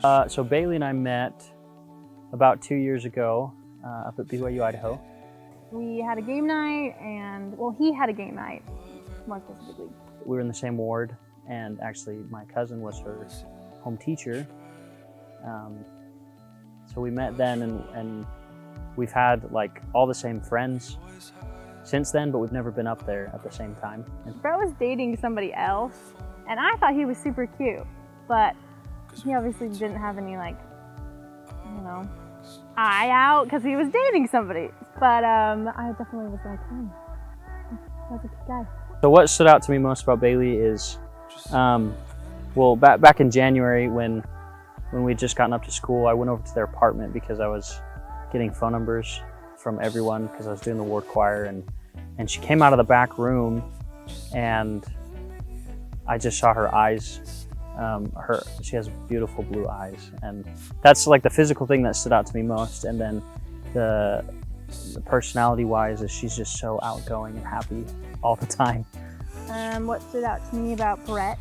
So Bailey and I met about 2 years ago up at BYU, Idaho. We had a game night, and well, he had a game night, more specifically. We were in the same ward, and actually my cousin was her home teacher. So we met then, and we've had like all the same friends since then, but we've never been up there at the same time. Brett was dating somebody else, and I thought he was super cute, but he obviously didn't have any, like, you know, eye out because he was dating somebody. But I definitely was like, that's a good guy. So what stood out to me most about Bailey is, well, back in January when we'd just gotten up to school, I went over to their apartment because I was getting phone numbers from everyone because I was doing the ward choir, and she came out of the back room, and I just saw her eyes. She has beautiful blue eyes, and that's like the physical thing that stood out to me most. And then the personality-wise is she's just so outgoing and happy all the time. What stood out to me about Brett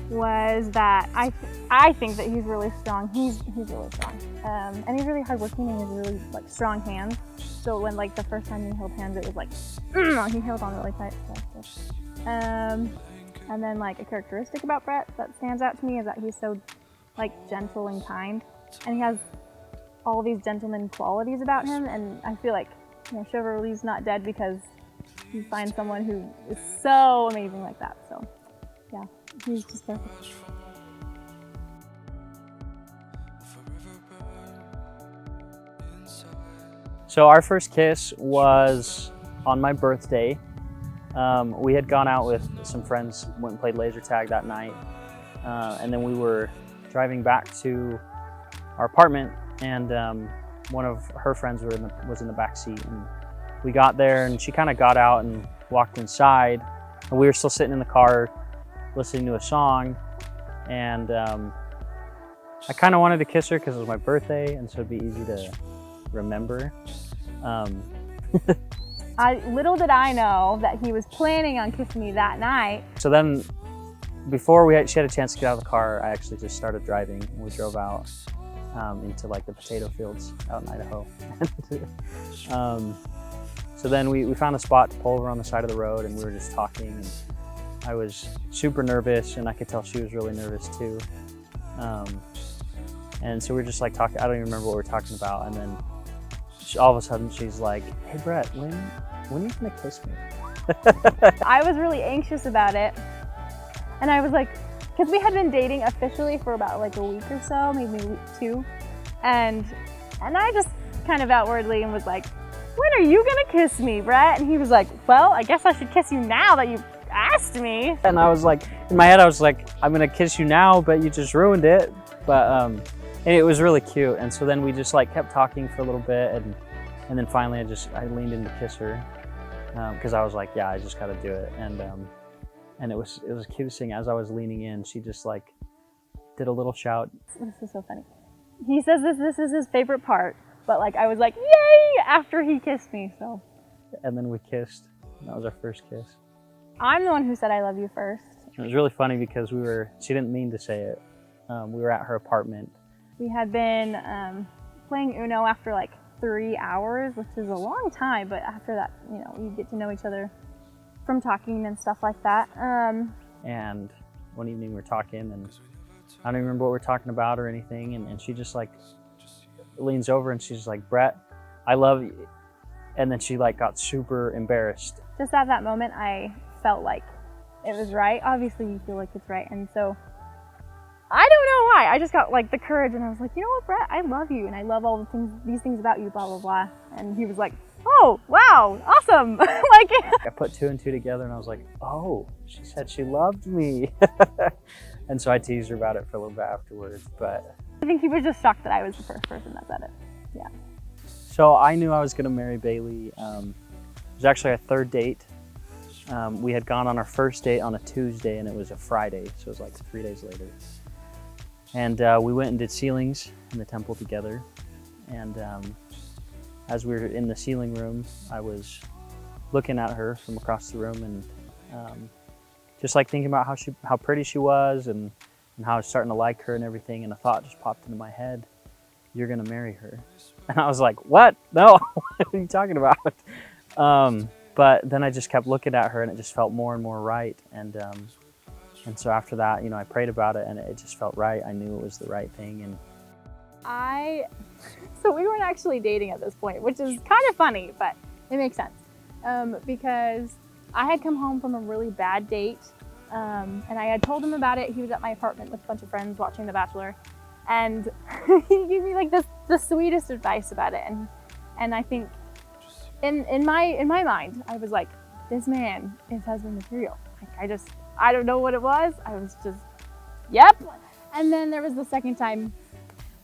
was that I think that he's really strong. He's really strong, and he's really hardworking, and he has really like strong hands. So when like the first time he held hands, it was like he held on really tight. And then like a characteristic about Brett that stands out to me is that he's so like gentle and kind, and he has all these gentleman qualities about him. And I feel like, you know, chivalry's not dead because you find someone who is so amazing like that. So yeah, he's just perfect. So our first kiss was on my birthday. We had gone out with some friends, went and played laser tag that night, and then we were driving back to our apartment, and one of her friends was in the back seat, and we got there, and she kind of got out and walked inside, and we were still sitting in the car listening to a song, and I kind of wanted to kiss her because it was my birthday, and so it'd be easy to remember. Little did I know that he was planning on kissing me that night. So then, before she had a chance to get out of the car, I actually just started driving, and we drove out into like the potato fields out in Idaho. So then we found a spot to pull over on the side of the road, and we were just talking, and I was super nervous, and I could tell she was really nervous too. And so we were just like talking, I don't even remember what we were talking about, and then all of a sudden she's like, "Hey Brett, when are you gonna kiss me?" I was really anxious about it, and I was like, because we had been dating officially for about like a week or so, maybe two, and I just kind of outwardly and was like, "When are you gonna kiss me, Brett?" And he was like, "Well, I guess I should kiss you now that you've asked me." And I was like, in my head I was like, "I'm gonna kiss you now, but you just ruined it." But and it was really cute, and so then we just like kept talking for a little bit, and then finally I leaned in to kiss her because I was like, yeah, I just got to do it, and it was kissing. As I was leaning in, she just like did a little shout. This is so funny. He says this is his favorite part, but like I was like, yay, after he kissed me. So and then we kissed. That was our first kiss. I'm the one who said I love you first. It was really funny because she didn't mean to say it. We were at her apartment. We had been playing Uno after like 3 hours, which is a long time, but after that, you know, you get to know each other from talking and stuff like that. And one evening we were talking, and I don't even remember what we were talking about or anything, and she just like leans over and she's like, "Brett, I love you." And then she like got super embarrassed. Just at that moment, I felt like it was right. Obviously you feel like it's right, and so I don't know why. I just got like the courage, and I was like, "You know what, Brett? I love you, and I love all these things about you, blah, blah, blah." And he was like, "Oh, wow, awesome." Like, I put two and two together, and I was like, "Oh, she said she loved me." And so I teased her about it for a little bit afterwards, but I think he was just shocked that I was the first person that said it. Yeah. So I knew I was gonna marry Bailey. It was actually our third date. We had gone on our first date on a Tuesday, and it was a Friday, so it was like 3 days later. And we went and did ceilings in the temple together. And as we were in the ceiling room, I was looking at her from across the room, and just like thinking about how pretty she was, and and how I was starting to like her and everything, and a thought just popped into my head: you're gonna marry her. And I was like, what? No, what are you talking about? But then I just kept looking at her, and it just felt more and more right. And so after that, I prayed about it, and it just felt right. I knew it was the right thing. And so we weren't actually dating at this point, which is kind of funny, but it makes sense. Because I had come home from a really bad date, and I had told him about it. He was at my apartment with a bunch of friends watching The Bachelor, and he gave me like the sweetest advice about it. And I think in my mind, I was like, this man is husband material. Like I don't know what it was. I was just, yep. And then there was the second time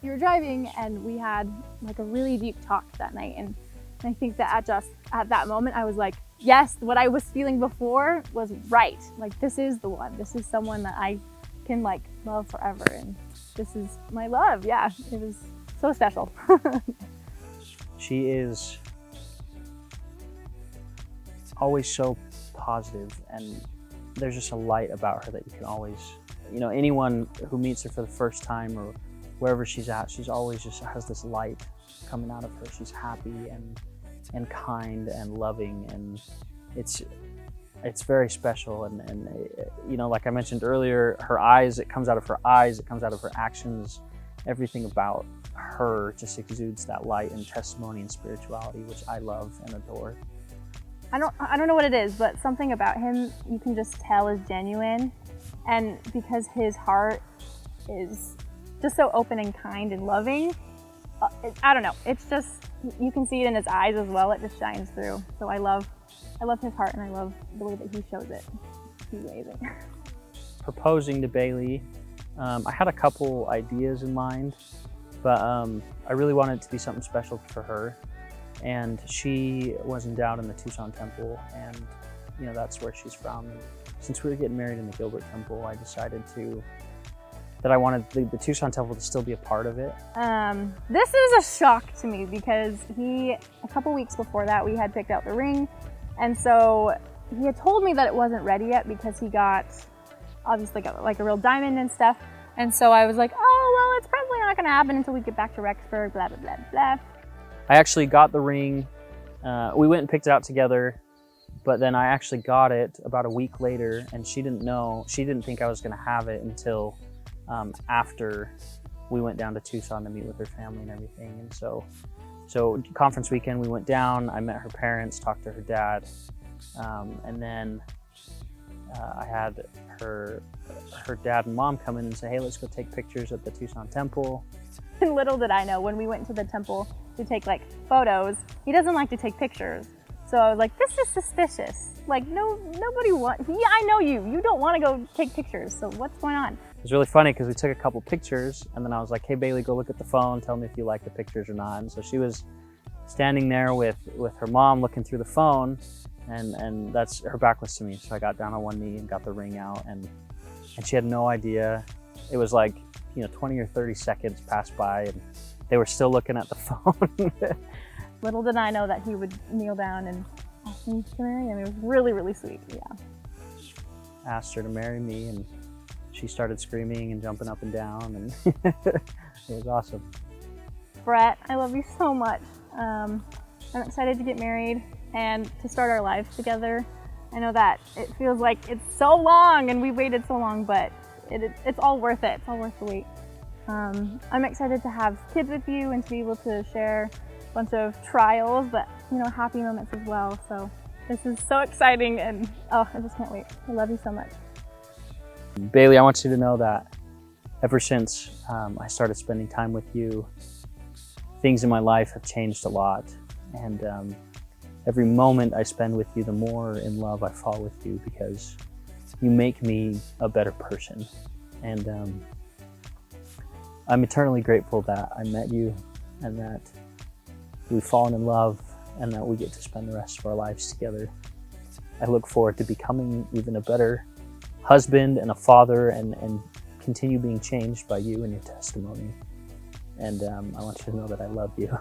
we were driving, and we had like a really deep talk that night. And I think that at that moment, I was like, yes, what I was feeling before was right. Like, this is the one. This is someone that I can like love forever. And this is my love. Yeah, it was so special. She is always so positive, and there's just a light about her that you can always, anyone who meets her for the first time or wherever she's at, she's always just has this light coming out of her. She's happy and kind and loving, and it's very special. And like I mentioned earlier, her eyes, it comes out of her eyes, it comes out of her actions. Everything about her just exudes that light and testimony and spirituality, which I love and adore. I don't know what it is, but something about him you can just tell is genuine. And because his heart is just so open and kind and loving, I don't know, it's just, you can see it in his eyes as well. It just shines through. So I love his heart, and I love the way that he shows it. He's amazing. Proposing to Bailey, I had a couple ideas in mind, but I really wanted it to be something special for her. And she was endowed in the Tucson Temple, and that's where she's from. And since we were getting married in the Gilbert Temple, I decided that I wanted the Tucson Temple to still be a part of it. This is a shock to me, because a couple weeks before that, we had picked out the ring, and so he had told me that it wasn't ready yet because he got obviously like a real diamond and stuff. And so I was like, oh well, it's probably not going to happen until we get back to Rexburg. Blah blah blah blah. I actually got the ring. We went and picked it out together, but then I actually got it about a week later, and she didn't think I was going to have it until after we went down to Tucson to meet with her family and everything. And so conference weekend, we went down, I met her parents, talked to her dad, and then I had her dad and mom come in and say, hey, let's go take pictures at the Tucson Temple. And little did I know, when we went to the temple to take like photos, he doesn't like to take pictures. So I was like, this is suspicious. Like, nobody I know you don't want to go take pictures. So what's going on? It was really funny because we took a couple pictures, and then I was like, hey Bailey, go look at the phone, tell me if you like the pictures or not. And so she was standing there with her mom looking through the phone, and that's, her back was to me. So I got down on one knee and got the ring out, and she had no idea. It was like, 20 or 30 seconds passed by, and they were still looking at the phone. Little did I know that he would kneel down and ask me to marry him. It was really, really sweet, yeah. Asked her to marry me, and she started screaming and jumping up and down, and it was awesome. Brett, I love you so much. I'm excited to get married and to start our lives together. I know that it feels like it's so long and we waited so long, but it's all worth it. It's all worth the wait. I'm excited to have kids with you and to be able to share a bunch of trials, but happy moments as well. So this is so exciting, and I just can't wait. I love you so much. Bailey, I want you to know that ever since I started spending time with you, things in my life have changed a lot. And every moment I spend with you, the more in love I fall with you, because you make me a better person. And I'm eternally grateful that I met you, and that we've fallen in love, and that we get to spend the rest of our lives together. I look forward to becoming even a better husband and a father, and continue being changed by you and your testimony. And I want you to know that I love you.